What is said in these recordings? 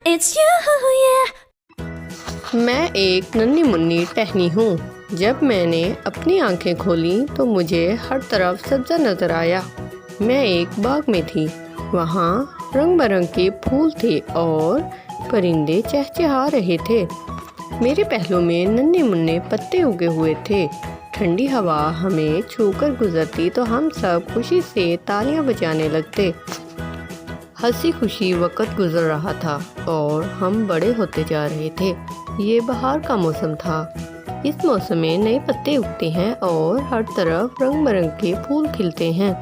It's you, yeah. میں ایک ننھی منی ٹہنی ہوں۔ جب میں نے اپنی آنکھیں کھولیں تو مجھے ہر طرف سبزہ نظر آیا۔ میں ایک باغ میں تھی۔ وہاں رنگ برنگ کے پھول تھے اور پرندے چہچہا رہے تھے۔ میرے پہلو میں ننھے منھے پتے اگے ہوئے تھے۔ ٹھنڈی ہوا ہمیں چھو کر گزرتی تو ہم سب خوشی سے تالیاں بجانے لگتے۔ ہنسی خوشی وقت گزر رہا تھا اور ہم بڑے ہوتے جا رہے تھے۔ یہ بہار کا موسم تھا۔ اس موسم میں نئے پتے اگتے ہیں اور ہر طرف رنگ برنگ کے پھول کھلتے ہیں۔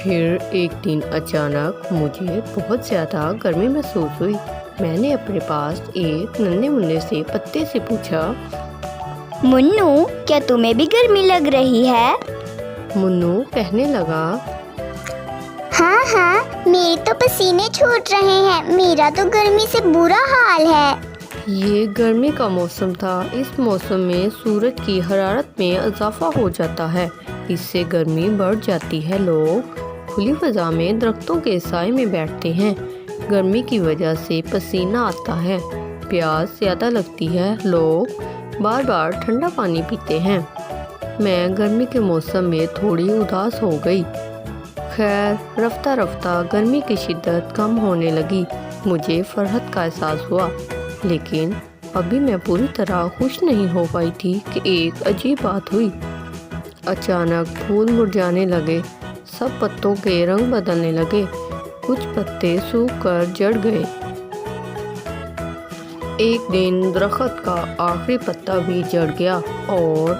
پھر ایک دن اچانک مجھے بہت زیادہ گرمی محسوس ہوئی۔ میں نے اپنے پاس ایک ننھے منھے سے پتے سے پوچھا، منو، کیا تمہیں بھی گرمی لگ رہی ہے؟ منو کہنے لگا، ہاں، میرے تو پسینے چھوٹ رہے ہیں، میرا تو گرمی سے برا حال ہے۔ یہ گرمی کا موسم تھا۔ اس موسم میں سورج کی حرارت میں اضافہ ہو جاتا ہے، اس سے گرمی بڑھ جاتی ہے۔ لوگ کھلی فضا میں درختوں کے سائے میں بیٹھتے ہیں۔ گرمی کی وجہ سے پسینہ آتا ہے، پیاس زیادہ لگتی ہے، لوگ بار بار ٹھنڈا پانی پیتے ہیں۔ میں گرمی کے موسم میں تھوڑی اداس ہو گئی۔ خیر، رفتہ رفتہ گرمی کی شدت کم ہونے لگی۔ مجھے فرحت کا احساس ہوا، لیکن ابھی میں پوری طرح خوش نہیں ہو پائی تھی کہ ایک عجیب بات ہوئی۔ اچانک پھول مرجھانے لگے، سب پتوں کے رنگ بدلنے لگے، کچھ پتے سوکھ کر جڑ گئے۔ ایک دن درخت کا آخری پتا بھی جڑ گیا اور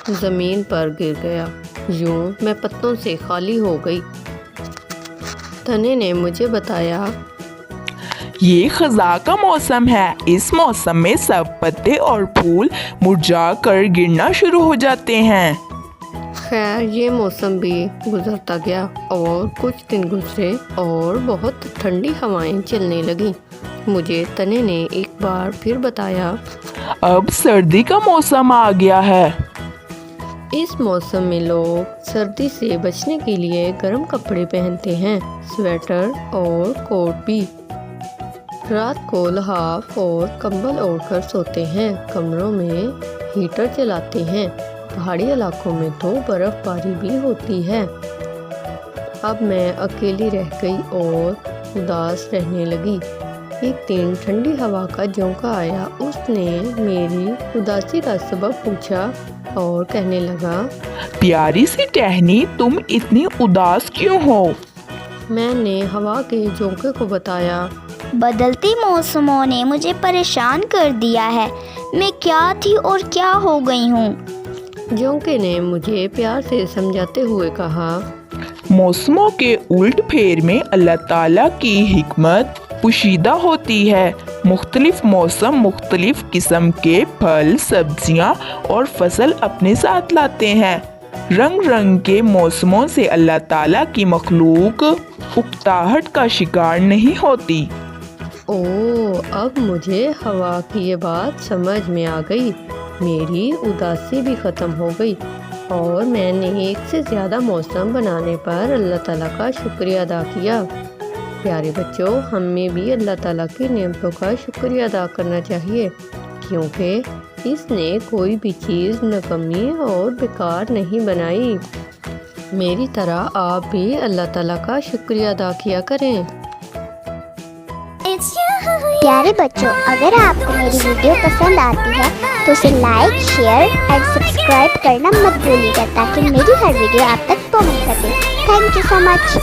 زمین پر گر گیا۔ یوں میں پتوں سے خالی ہو گئی۔ تنے نے مجھے بتایا، یہ خزاں کا موسم ہے، اس موسم میں سب پتے اور پھول مرجھا کر گرنا شروع ہو جاتے ہیں۔ خیر، یہ موسم بھی گزرتا گیا اور کچھ دن گزرے اور بہت ٹھنڈی ہوائیں چلنے لگیں۔ مجھے تنے نے ایک بار پھر بتایا، اب سردی کا موسم آ گیا ہے۔ اس موسم میں لوگ سردی سے بچنے کے لیے گرم کپڑے پہنتے ہیں، سویٹر اور کوٹ بھی۔ رات کو لحاف اور کمبل اوڑھ کر سوتے ہیں، کمروں میں ہیٹر چلاتے ہیں۔ پہاڑی علاقوں میں تو برف باری بھی ہوتی ہے۔ اب میں اکیلی رہ گئی اور اداس رہنے لگی۔ ایک دن ٹھنڈی ہوا کا جھونکا آیا، اس نے میری اداسی کا سبب پوچھا اور کہنے لگا، پیاری سی ٹہنی، تم اتنی اداس کیوں ہو؟ میں نے ہوا کے جھونکے کو بتایا، بدلتے موسموں نے مجھے پریشان کر دیا ہے، میں کیا تھی اور کیا ہو گئی ہوں۔ جھونکے نے مجھے پیار سے سمجھاتے ہوئے کہا، موسموں کے الٹ پھیر میں اللہ تعالیٰ کی حکمت پوشیدہ ہوتی ہے۔ مختلف موسم مختلف قسم کے پھل، سبزیاں اور فصل اپنے ساتھ لاتے ہیں۔ رنگ رنگ کے موسموں سے اللہ تعالیٰ کی مخلوق اکتاہٹ کا شکار نہیں ہوتی۔ اب مجھے ہوا کی یہ بات سمجھ میں آ گئی۔ میری اداسی بھی ختم ہو گئی اور میں نے ایک سے زیادہ موسم بنانے پر اللہ تعالیٰ کا شکریہ ادا کیا۔ پیارے بچوں، ہمیں بھی اللہ تعالیٰ کی نعمتوں کا شکریہ ادا کرنا چاہیے، کیونکہ اس نے کوئی بھی چیز نکمی اور بیکار نہیں بنائی۔ میری طرح آپ بھی اللہ تعالیٰ کا شکریہ ادا کیا کریں۔ It's you, yeah. پیارے بچوں، اگر آپ کو میری ویڈیو پسند آتی ہے تو اسے لائک، شیئر اور سبسکرائب کرنا مت بھولیے گا تاکہ میری ہر ویڈیو آپ تک پہنچ سکے۔ Thank you so much.